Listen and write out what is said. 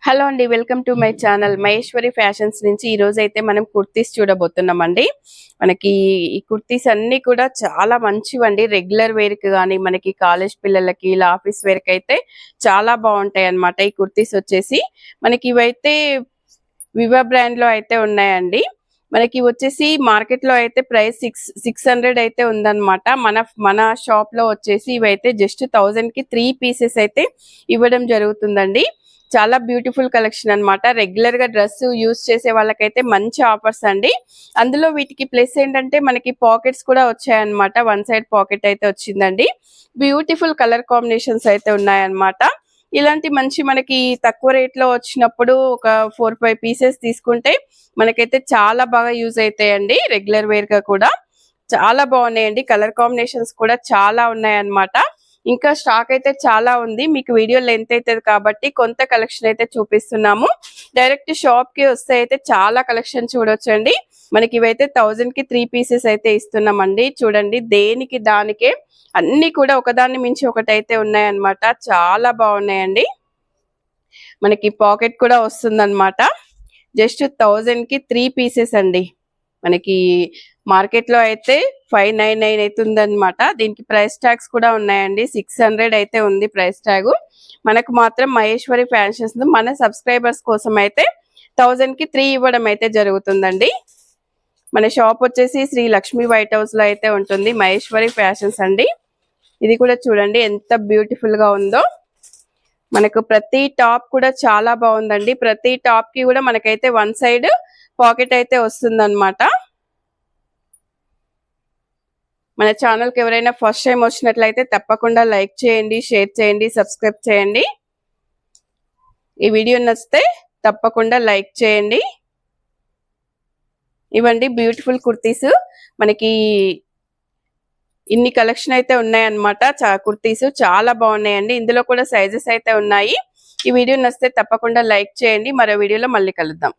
Hello అండి, welcome to my channel Maheshwari fashions నుంచి ఈ రోజు అయితే మనం కుర్తీస్ చూడబోతున్నామండి. మనకి ఈ కుర్తీస్ అన్ని కూడా చాలా మంచివండి. రెగ్యులర్ వేర్ కి కానీ మనకి కాలేజ్ పిల్లలకి ఇలా ఆఫీస్ వేర్ కి అయితే చాలా బాగుంటాయి అన్నమాట. ఈ కుర్తీస్ వచ్చేసి మనకి ఇవైతే వివా బ్రాండ్ లో అయితే ఉన్నాయండి. మనకి వచ్చేసి మార్కెట్ లో అయితే ప్రైస్ 600 అయితే ఉందన్నమాట. మన షాప్ లో వచ్చేసి ఇవైతే జస్ట్ 1000 కి 3 పీసెస్ అయితే ఇవ్వడం జరుగుతుందండి. చాలా బ్యూటిఫుల్ కలెక్షన్ అన్నమాట. రెగ్యులర్ గా డ్రెస్ యూజ్ చేసే వాళ్ళకైతే మంచి ఆఫర్స్ అండి. అందులో వీటికి ప్లస్ ఏంటంటే మనకి పాకెట్స్ కూడా వచ్చాయన్నమాట. వన్ సైడ్ పాకెట్ అయితే వచ్చిందండి. బ్యూటిఫుల్ కలర్ కాంబినేషన్స్ అయితే ఉన్నాయన్నమాట. ఇలాంటి మంచి మనకి తక్కువ రేట్ లో వచ్చినప్పుడు ఒక 4-5 పీసెస్ తీసుకుంటే మనకైతే చాలా బాగా యూజ్ అవుతాయండి. రెగ్యులర్ వేర్ గా కూడా చాలా బాగున్నాయండి. కలర్ కాంబినేషన్స్ కూడా చాలా ఉన్నాయన్నమాట. ఇంకా స్టాక్ అయితే చాలా ఉంది. మీకు వీడియో లెంత్ అవుతుంది కాబట్టి కొంత కలెక్షన్ అయితే చూపిస్తున్నాము. డైరెక్ట్ షాప్ కి వస్తే అయితే చాలా కలెక్షన్ చూడొచ్చండి. మనకి ఇవైతే 1000 కి 3 పీసెస్ అయితే ఇస్తున్నామండి. చూడండి, దేనికి దానికే అన్ని కూడా ఒకదాన్ని మించి ఒకటి అయితే ఉన్నాయన్నమాట. చాలా బాగున్నాయండి. మనకి పాకెట్ కూడా వస్తుందన్నమాట. జస్ట్ 1000 కి 3 పీసెస్ అండి. మనకి మార్కెట్ లో అయితే 599 అయితే ఉందన్నమాట. దీనికి ప్రైస్ ట్యాగ్స్ కూడా ఉన్నాయండి. 600 అయితే ఉంది ప్రైస్ ట్యాగ్. మనకు మాత్రం మహేశ్వరి ఫ్యాషన్స్ మన సబ్స్క్రైబర్స్ కోసం అయితే 1000 కి 3 ఇవ్వడం అయితే జరుగుతుందండి. మన షాప్ వచ్చేసి శ్రీ లక్ష్మీ వైట్ హౌస్ లో అయితే ఉంటుంది. మహేశ్వరి ఫ్యాషన్స్ అండి. ఇది కూడా చూడండి ఎంత బ్యూటిఫుల్ గా ఉందో. మనకు ప్రతి టాప్ కూడా చాలా బాగుందండి. ప్రతి టాప్ కి కూడా మనకైతే వన్ సైడ్ పాకెట్ అయితే వస్తుందన్నమాట. మన ఛానల్ కి ఎవరైనా ఫస్ట్ టైం వచ్చినట్లయితే తప్పకుండా లైక్ చేయండి, షేర్ చేయండి, సబ్స్క్రైబ్ చేయండి. ఈ వీడియో నచ్చితే తప్పకుండా లైక్ చేయండి. ఇవ్వండి బ్యూటిఫుల్ కుర్తీస్. మనకి ఇన్ని కలెక్షన్ అయితే ఉన్నాయన్నమాట. కుర్తీస్ చాలా బాగున్నాయండి. ఇందులో కూడా సైజెస్ అయితే ఉన్నాయి. ఈ వీడియో నచ్చితే తప్పకుండా లైక్ చేయండి. మరో వీడియోలో మళ్ళీ కలుద్దాం.